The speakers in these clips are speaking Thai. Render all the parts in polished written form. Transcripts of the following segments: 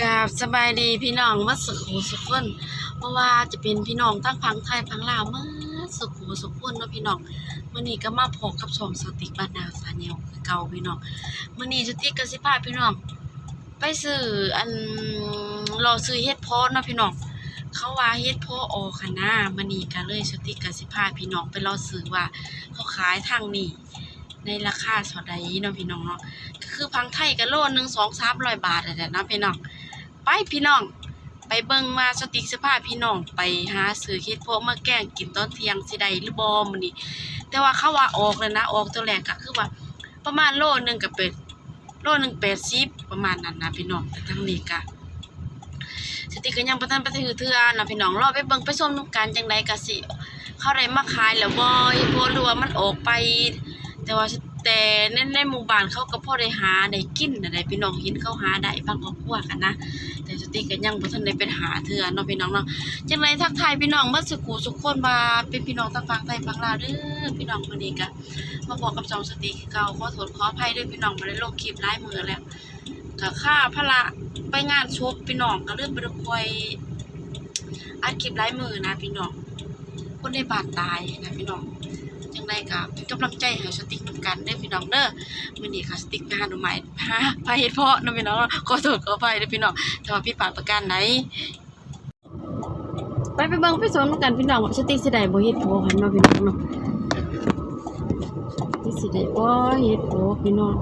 กราบสบายดีพี่น้องมาสุขสุขคนเพราะว่าจะเป็นพี่น้องทั้งพังไทยพังลาวมาสุขสุขคนเนาะพี่น้องมื้อนี้ก็มาพบกับช่องสติ๊กบ้านนาซาแนลคือเก่าพี่น้องมื้อนี้สติ๊กก็สิพาพี่น้องไปซื้อรอซื้อเฮ็ดเพาะเนาะพี่น้องเขาว่าเฮ็ดเพาะออกค่ะนะมื้อนี้ก็เลยสติ๊กก็สิพาพี่น้องไปรอซื้อว่าเขาขายทางนี้ในราคาเท่าใดเนาะพี่น้องเนาะก็คือพังไทยก็โลนึง 2-300 บาทนั่นแหละนะพี่น้องไปพี่น้องไปเบิ่งมาสติ๊กสิพาพี่น้องไปหาซื้อเฮ็ดเพาะมาแกงกินตอนเที่ยงสิได้หรือบ่มื้อนี้แต่ว่าเขาว่าออกแล้วนะออกตัวแรกก็คือว่าประมาณโลนึงก็เป็นโลนึง80ประมาณนั้นนะพี่น้องแต่ทางนี้ก็สติ๊กก็ยังบ่ทันไปถือเทื่อนะพี่น้องรอไปเบิ่งไปชมนำกันจังไดก็สิเขาได้มาขายแล้วบ่หรือว่ามันออกไปแต่ในหมู่บ้านเขาก็พอได้หาได้กินได้พี่น้องเห็นเขาหาได้บางครอบครัวกันนะแต่สติ๊กก็ยังบ่ทันได้ไปหาเทื่อเนาะพี่น้องเนาะจังไดทักทายพี่น้องเบิดสุขคนว่าเป็นพี่น้องทางฝั่งไทยฝั่งลาวเด้อพี่น้องมื้อนี้ก็มาบอกกับช่องสติ๊กเก่าขอโทษขออภัยด้วยพี่น้องบ่ได้ลงคลิปหลายมื้อแล้วก็ค่าพละไปงานศพพี่น้องก็เลยบ่ได้ค่อยอัดคลิปหลายมื้อนะพี่น้องคนในบ้านตายนะพี่น้องจังไดก็เป็นกำลังใจให้สติ๊กนำกันเด้อพี่น้องเด้อมื้อนี้ค่ะสติ๊กไปหาหน่อไม้ไปเฮ็ดเพาะเนาะพี่น้องขอโทษขออภัยเด้อพี่น้องถ้าว่าผิดพลาดประการใดไปเบิ่งไปสอนกันพี่น้องว่าสติ๊กสิได้บ่เฮ็ดเพาะหั่นเนาะพี่น้องเนาะสติ๊กสิได้บ่เฮ็ดเพาะพี่น้อง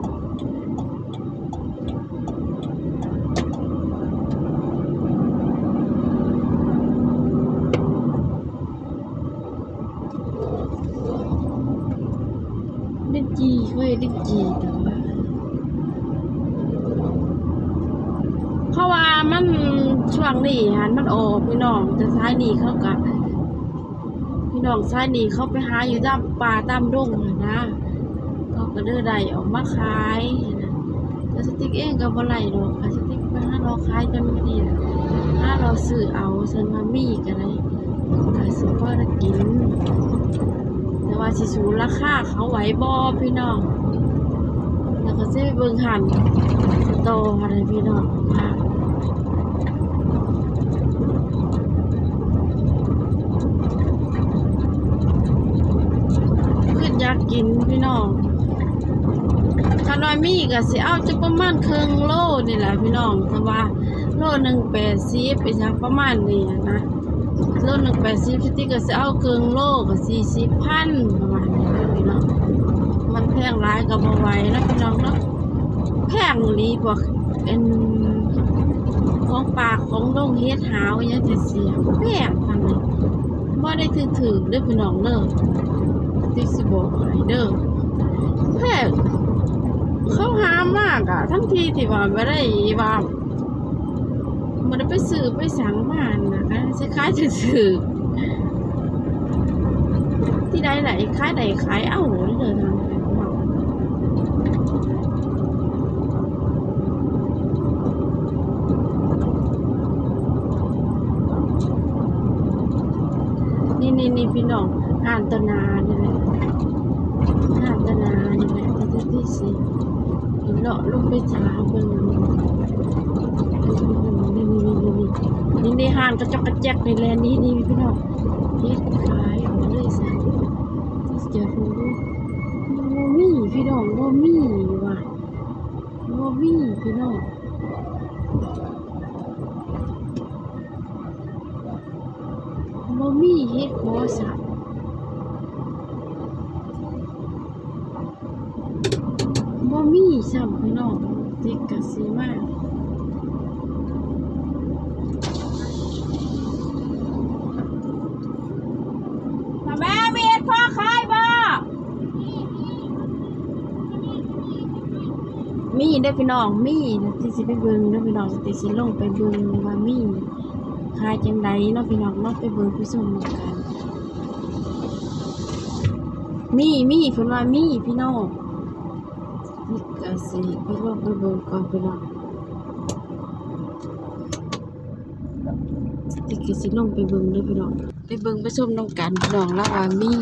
ลิ้นจี่ค่อยลิ้นจี่แต่ว่าเพราะว่ามันช่วงนี้หันมันออกพี่น้องแต่ซ้ายนี้เขาก็พี่น้องซ้ายนี้เขาไปหาอยู่ตามป่าตามดงนะเขาก็เด้อได้ออกมาขายนะแต่สติ๊กเองก็บ่ไหลดอกค่ะสติ๊กไปหาเราขายจนบ่ดีล่ะหาเราซื้อเอาซั่นว่ามีก็ได้ก็สิพอได้กินแต่ว่าสิสูราคาเขาไหวบ่พี่น้องแล้วก็สิไปเบิ่งหั่นโตอะไรพี่น้องค่ะคืออยากกินพี่น้องถ้าน้อยมีก็สิเอาจักประมาณครึ่งโลนี่แหละพี่น้องแต่ว่าโลนึง80ไปจักประมาณนี้นะโลนึง80สติ๊กก็สิเอาครึ่งโลก็40,000ประมาณนี้พี่น้องมันแพงหลายก็บ่ไหวนะพี่น้องเนาะแพงอีหลีพวกของปากของดงเฮ็ดหาวยังจะเสียแพงพันเลยบ่ได้ถือเด้อพี่น้องเด้อติ๊กสิบอกให้เด้อแพงเขาหามากอ่ะทั้งที่ที่ว่าบ่ได้ว่าบ่ได้ไปซื้อไปสั่งมานะคะสิขายถือที่ใดไหนขายใดขายเอาเด้อนี่พี่น้องอ่านตนานี่แหละอ่านตนานี่แหละที่สิเลาะลงไปถามเบิ่งนี่ห่านกระจอกกระแจกในแลนนี้นี่พี่น้องเฮ็ดขายเอาเลยซะที่จะดูบ่มีพี่น้องบ่มีว่ะบ่มีพี่น้องบ่มีเฮ็ดบ่ซะบ่มีซ้ำพี่น้องติ๊กก็สิมาแม่มีเฮ็ดพ่อขายบ่มีเด้อพี่น้องมีที่สิไปเบิ่งเด้อพี่น้องที่สิลงไปเบิ่งว่ามีขายจังไดเนาะพี่น้องเนาะไปเบิ่งไปชมกันมีเพิ่นว่ามีพี่น้องนี่ก็สิไปลงไปเบิ่งก่อนพี่น้องที่ก็สิลงไปเบิ่งเด้อพี่น้องไปเบิ่งไปชมนำกันพี่น้องแล้วว่ามี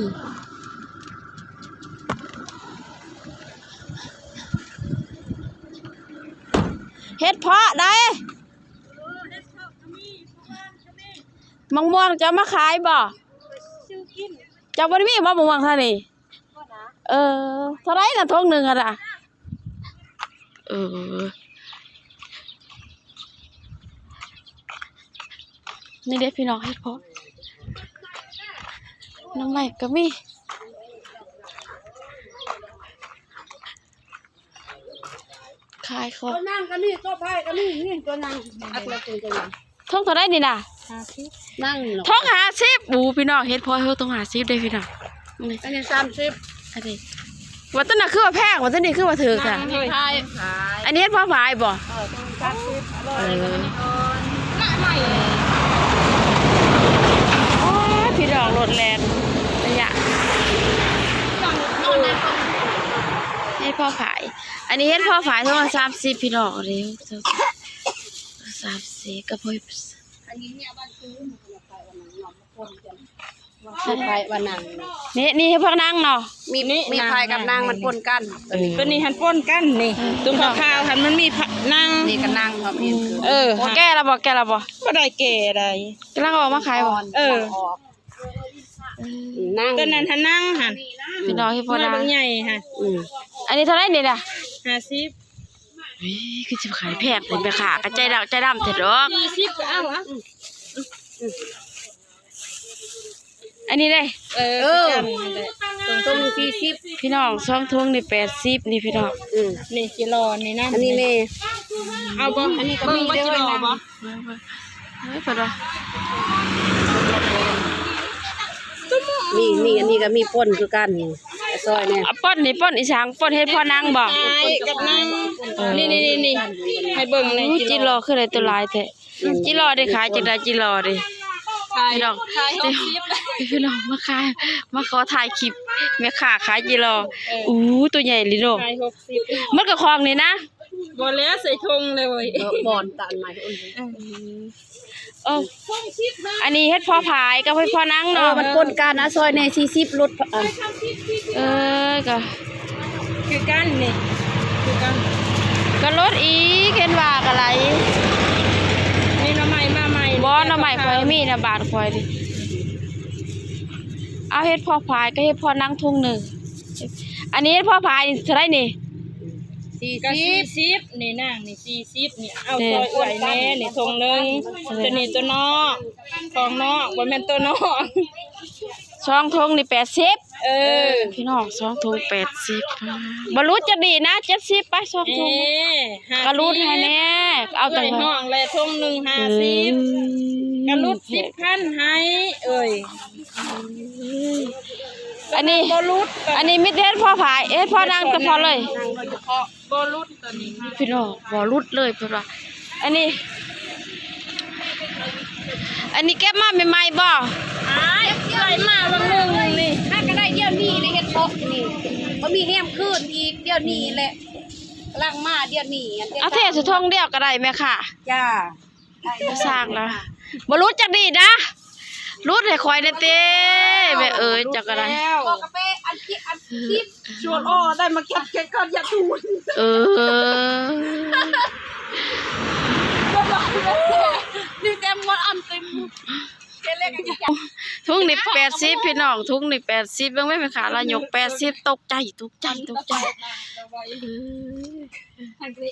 เฮ็ดเพาะได้ มังม่วงจะเอามาขายบ่เจ้าบ่ได้มีบ่มังม่วงเท่านี้เท่าไรน่ะทงหนึงอะล่ะนี่เด้พี่น้องเฮ็ดพอน้ำใหม่ก็มีขายของ ตัวนั่งก็นี่ตัวไผ่ก็นี่นี่ตัวนั่งอักละตัวนั่ง ทงเท่าไรนี่น่ะ นั่งนี่หรอ ทง50บูพี่น้องเฮ็ดพอเฮาต้อง50เด้พี่น้องนี่ อันนี้30 อันนี้ว่าต้นน่ะคือว่าแพงว่าต้นนี้คือว่าถูกค่ะ นี่ขายขาย อันนี้เฮ็ดพอพายบ่ ต้อง30อร่อยกันนี่ก่อนใหม่ โอ้ยพี่น้องรถแล่นระยะ นอนนั่ง เฮ็ดพอขาย อันนี้เฮ็ดพอขายเท่าไหร่30พี่น้องเร็ว30ก็พอ อันนี้เนี่ยบ้านซื้อมันก็ไปวันนั้นเนาะคนกันว่าไผ่วันนั้น นี่ให้พวกนั่งเนาะ มีไผ่กับนางมันปนกัน ตัวนี้หันป้นกันนี่ตุ้งขาวๆหันมันมีนั่ง นี่ก็นางครับนี่ แก้ละบ่ บ่ได้แก่ได้ กำลังเอามาขายบ่ นาง ตัวนั้นหันนั่งหัน พี่น้องให้พอ น้อย นะ บางใหญ่หัน อันนี้เท่าไหร่นี่ล่ะ 50 คือจะขายแพงเป็นไปขากระใจดำเถิดดอก 40ก็เอาอ่ะ อันนี้ได้ ต้ม40 พี่น้อง2ถุงนี่80นี่พี่น้อง นี่กิโลนี่นะ อันนี้แม่ เอาบ่อันนี้ก็มีเด้อบ่ เฮ้ยพอดอก นี่อันนี้ก็มีป่นคือกันนี่ซอยเนี่ย ป้นอีสางป้นเฮ็ดพอนั่งบ่ ขายกับนั่งนี่ให้เบิ่งใน จิรอคือได้ตัวหลายแท้จิรอได้ขายจังได๋จิรอดิ ขาย พี่น้อง 60 พี่น้องมาขอถ่ายคลิปแม่ค้าขายจิรอตัวใหญ่ลิโน ขาย60 มันก็คลองนี่นะ บ่แล้วใส่ธงเลย บอนตาลใหม่อันนี้เฮ็ดพอผายกับเฮ็ดพอนั่งเนาะ มันปนกันนะซอยใน40รถก็ คือกันนี่คือกัน ก็ลดอีกเห็นว่าก็ไหล นี่น้ำใหม่มาใหม่ บ่น้ำใหม่ข่อยมีนะบาทข่อยดิเอาเฮ็ดพอผายก็เฮ็ดพอนั่งทุ่งหนึงอันนี้เฮ็ดพอผายเท่าไหร่นี่ ก็40นี่นางนี่40นี่เอาซอยเอื้อยแน่นี่ธงนึงตัวนี้ตัวนอกของนอกบ่แม่นตัวนอก 2ถุงนี่80 พี่น้อง2ถุง80บ่รู้จะดีนะ70ไป2ถุงก็รูดให้แน่เอา ตั จั ว ง ห้องและธงนึง50ก็รูด10,000ให้อันนี้ บ่รูด อันนี้มิดเฮ็ดพอผายเฮ็ดพอนั่งแต่พอเลย นางโดยเฉพาะบ่รูดตัวนี้ พี่น้องบ่รุดเลยเพิ่นว่าอันนี้เก็บมาใหม่ๆบ่ ใส่มาบางนึงนี่ ถ้าก็ได้เดี๋ยวนี้ในเฮ็ดเพาะนี่บ่มีแฮมคืนอีกเดี๋ยวนี้แหละกำลังมาเดี๋ยวนี้ เอาเทใส่ทงเดียวก็ได้แม่ค่ะ จ้า บ่สร้างแล้วบ่รุดจักดีนะรุดให้ข่อยได้เต้แม่เอ้ยจักก็ได้ บอกกาแฟอันคิด ชวนอ้อได้มาเก็บเก็บก่อนอย่าทูน นี่เต็มหมดอันเต็มเล็กๆ ถุงนี่80พี่น้องถุงนี่80เบิ่งแม่แม่ค่ะละยก80ตกใจ ทาง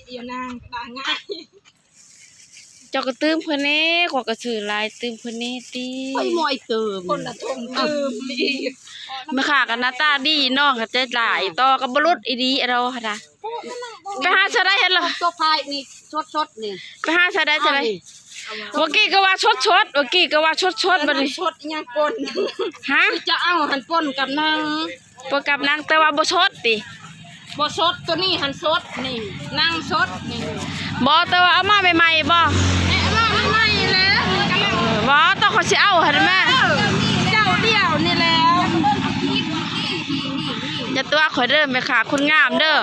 เอียวนางกระดาง่าย เจ้าก็ตื้มเพิ่นแน่ขอยก็ซื้อหลายตื้มเพิ่นแน่ติ ไอ้มอยเติม คนละทงคืออีก แม่ค่ะก็หน้าตาดีน้องก็ใจหลายต่อก็บ่รุดอีดีเราหั่นน่ะไปหาซะได้เห็นเหรอ ตัวพายนี่ชดนี่ ไปหาซะได้ซะได้เมื่อกี้ก็ว่าชดเมื่อกี้ก็ว่าชดบัดนี้ ชดยังปน ฮะ จะเอาหันปนกับนาง บ่กับนางแต่ว่าบ่ชดติ บ่สดตัวนี้หันสดนี่นางสดนี่ บ่แต่ว่าเอามาใหม่ๆบ่ แม่ว่าใหม่แล้วกำลัง บ่ต้องเขาสิเอาหั่นแม่ เจ้าเดียวนี่แล้ว อย่าตัวข่อยเด้อแม่ค่ะคนงามเด้อ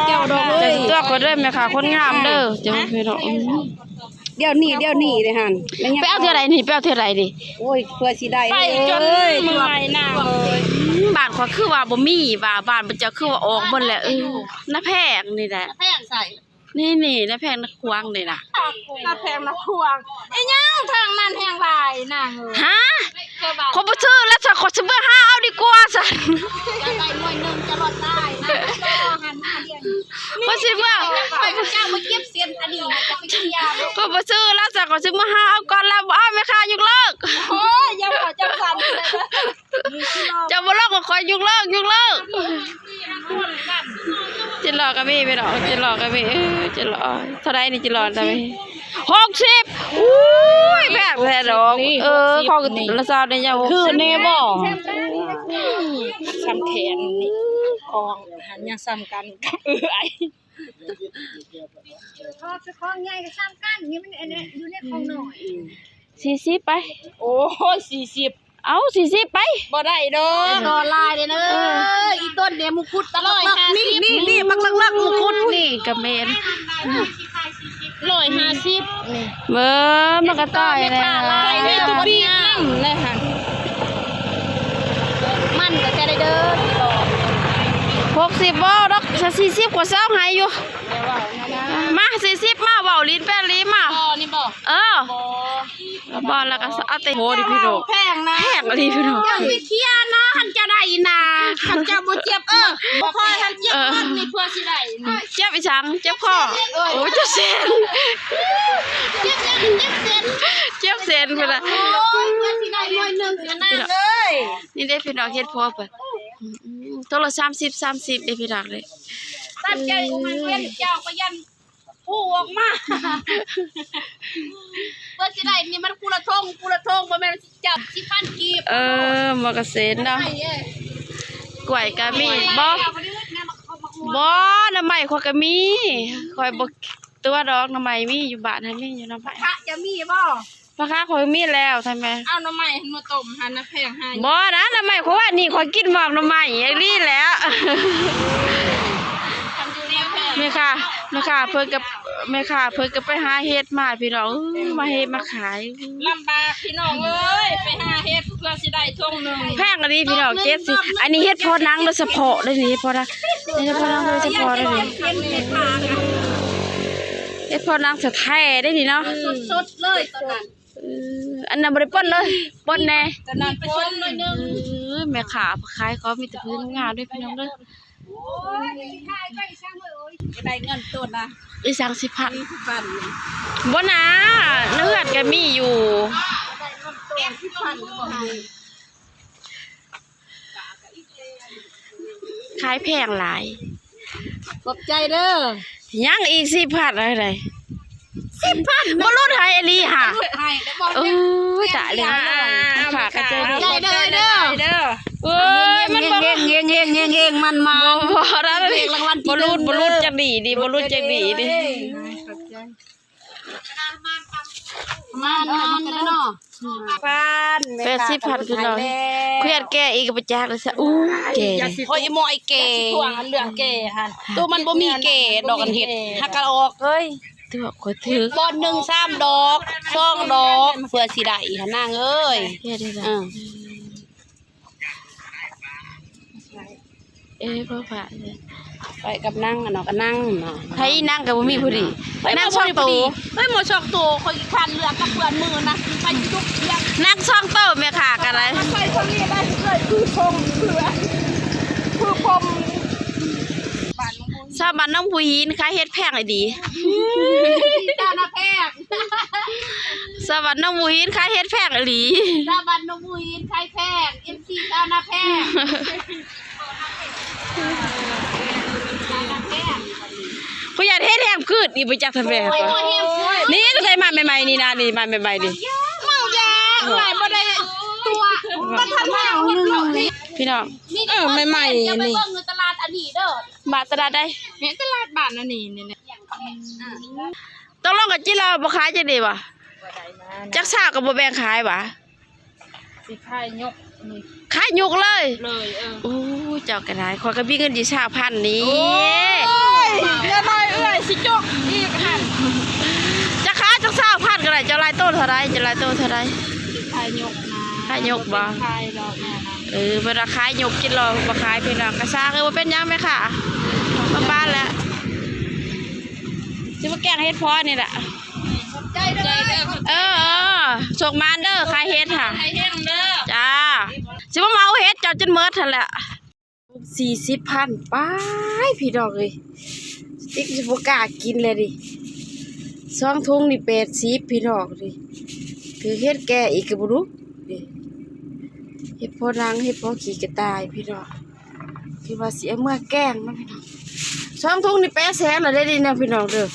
เจ้าดอก อย่าตัวข่อยเด้อแม่ค่ะคนงามเด้อจะบ่พี่น้อง เดี๋ยวนี้เลยหั่น ไปเอาเท่าไหร่นี่ไปเอาเท่าไหร่ดิ โอ้ยเพื่อสิได้ ไปจนเมื่อยหน้าเลย บ้านข่อยคือว่าบ่มีว่าบ้านมันจะคือว่าออกหมดแหละน้าแพงนี่แหละ แพงใส่ นี่น้าแพงนักควางนี่ล่ะ หน้าแพงนักควงไอ้ยัง ทางนั้นแห้งลายนางเอ้ย ฮะ แค่บ้าน ขอยบ่ซื้อแล้วจ้ะขอยสิเบิ่งหาเอาดีกว่าจ้ะ จะได้หน่วยหนึงจะรอดได้นะก็หันมาเดียวนี้ ขอยสิเบิ่ง ไปพระเจ้ามาเก็บเสียนอดีตจะไปเคลียร์ ขอยบ่ซื้อแล้วจ้ะขอยสิมาหาเอาก่อนแล้วบ่เอาแม่ค้ายกเลิก โอ้ยอย่าบอกจังสันเลยนะ จะบ่เลิกก็ขอยยกเลิกจิหลอกก็มีไปดอกจิหลอกก็มีจิหลอกเท่าใดนี่จิหลอกได้มั้ย60อุ้ยแบบแท้ดอกของละซาวได้ยัง60 คือแน่บ่ซ้ำแขนนี่กองหันยังซ้ำกันกับเอื้อย พอจะคล้องใหญ่ก็ซ้ำกันนี่มันอยู่ในคลองหน่อย 40ไป โอ้ย40เอา40ไป บ่ได้ดอก รอลายเลยเนอะอีต้นเดมุคุดตลอดนี่มักเลิกมุคุดนี่ กับแม่น 150นี่ เบิ่มันก็ต่อยแล้ว ไปได้ทุกปีเลยค่ะ มันก็จะได้เด้อที่บอก 60บ่ดอก40กว่าเซาให้อยู่ แต่ว่านะ มา40มาเว้าลิ้นแป้นลิ้นมา บ่นี่บ่ บ่แล้วก็เอาแต่โหดิพี่น้อง แพงนะ แพงอะดิพี่น้อง ยังไปเคลียร์นะหันจะได้นะหันจะบ่เจ็บบ่คอยหันเจ็บ มันนี่เพื่อสิได้นี่ เจ็บอีสังเจ็บคอโอ้ยเจ็บเส้น เจ็บเส้น เจ็บเส้นพุ่นน่ะ โอ้ยเพื่อนที่ได้หน่วยหนึงนะนะ เลย นี่ได้พี่น้องเฮ็ดพอเปิดตัวละ30ได้พี่น้องเลย ตั้งใจมันเวียนเจ้าก็ยันผู้ออกมาเพื่อนที่ได้นี่มันกูละทงบ่แม่นจับ10,000กีบ มากระเซ็นเนาะ ไอ้เอ้ย กล้วยก็มีบ่น้ำใหม่ข่อยก็มีข่อยบ่ตัวดอกน้ำใหม่มีอยู่บ้านให้มีอยู่น้ำใหม่ พระจะมีบ่ ปลาคาข่อยมีแล้วทำไม เอาหน่อไม้มาต้มหั่นนะแพงให้ บ่นะน้ำใหม่ข่อยว่านี่ข่อยกินหมอกน้ำใหม่อย่างนี้แหล้ว ทำอยู่แนวแพง แม่ค่ะเพิ่นก็ไปหาเฮ็ดมาพี่น้องมาเฮ็ดมาขาย ลำบากพี่น้องเอ้ยไปหาเฮ็ดเพื่อสิได้ท่งหนึง แพงอันนี้พี่น้อง70อันนี้เฮ็ดพอนังโดยเฉพาะเลยนี่พอนะเฮ็ดพอนังโดยเฉพาะเลยนี่ เป็นเม็ดปาก เฮ็ดพอนังแท้ๆได้นี่เนาะ สดๆเลยตอนนั้น อันนั้นบ่ได้ป่นเลยป่นแน่ ตอนนั้นไปชมหน่อยหนึง แม่ขาขายเขามีแต่พื้นงามด้วยพี่น้องเด้อ โอ้ยขายไปช่างเลยโอ้ยจะได้เงินต้นนะ อีสังสิพัน 20 บาทนี่ บ่นะเนื้อก็มีอยู่ ได้เงินต้น10,000ก็บ่ให้ ขายแพงหลาย ขอบใจเด้อ ยังอีก10,000อะไร10,000บ่ลดให้อลีห่ะ ให้แล้วบอก เออตายแล้วค่ะกระเจยดี ใจเด้อเด้อ เอ้ยมันบ่ เงงมันมา บ่ได้เลย รางวัลที่ บ่ หนึ่ รู ง ดบ่รูดจักดีดิบ่รูดจักดีดิ มาเนาะมันเนาะ 80,000คือน้องเครียดแก่อีกก็บ่จักเลยซะอู้แก่ อย่าสิคอยอีหมอยแก่ทวงอันเรื่องแก่หั่น ตัวมันบ่มีเกดอกกันเฮ็ดหักกันออกเอ้ย ตัวข่อยถือ บ่หนึ่ง3ดอก2ดอกเพื่อสิได้หั่นนางเอ้ย เฮ็ดได้ล่ะพ่อผ่าเลย ไปกับนางเนาะก็นั่งเนาะ ไผนั่งก็บ่มีผู้ดีนั่ง ช่ ช่องโต เฮ้ยหมดชอกโตคอยคันเรือกับเพื่อนมือนะไปทุกอย่าง นั่งช่องโตแม่ค่ะกันเลย ไปเท่านี้ได้เลยคือชมเพื่อคือพรมบ้านลุง ชาวบ้านน้องผู้หินขายเฮ็ดแพงเลยดี ตาหน้าแพง ชาวบ้านน้องผู้หินขายเฮ็ดแพงเลยดี ตาบ้านน้องบุญใครแพง MC ตาหน้าแพงตาหน้าแพง กูอยากเฮ็ดแฮมคืดนี่ไปจักทำแม่ก่อนนี่ใส่มาใหม่ๆนี่นะนี่มาใหม่ๆดิ เมายาหลายบ่ได้ตัวมันทำให้เอานึง พี่น้อง ใหม่ๆ จะไป นี่ เบิ่งในตลาดอันนี้เด้อบ าทตลาดได้ เนี่ยตลาดบ้านอันนี้เนี่ย ต้องลองกับจิเราบ่ขายจังได๋วะจักซาก็บ่แบ่งขายหวะ สิขายยกนี่ ขายยุกเลย เลยโอ้เจ้าก็ได้ขอยก็มีเงินอยู่20,000นี่ เดี๋ยวน้อยเอ้ยสิจกอีกหั่น จะขายจัก20,000ก็ได้เจ้าลายโตเท่าใดเจ้าลายโตเท่าใด ขายยกนะ ขายยกบ่ ขายดอกเนี่ยนะ เวลาขายยกกินรอบ่ขายพี่น้องกระซ่าคือว่าเป็นยังไหมค่ะมาบ้านแล้วสิมาแกงเฮ็ดพอนี่แหละ ใจเด้อ เออ นเมิดทันแหละ40,000ไปพี่ดอกเลยสติ๊กจะบ่กล้ากินเลยดิ2ถุงนี่80พี่ดอกดิถือเฮ็ดแก่อีกก็บ่รู้ดิเฮ็ดพอดังเฮ็ดพอขี้กระต่ายพี่ดอกคือว่าสิเอาเมื่อแกล้งนะพี่น้อง2ถุงนี่800,000แล้วได้ดินะพี่น้องเด้อ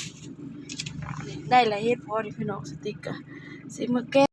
ได้ละเฮ็ดพอดิพี่น้องสติ๊กอะสิมาแกล้ง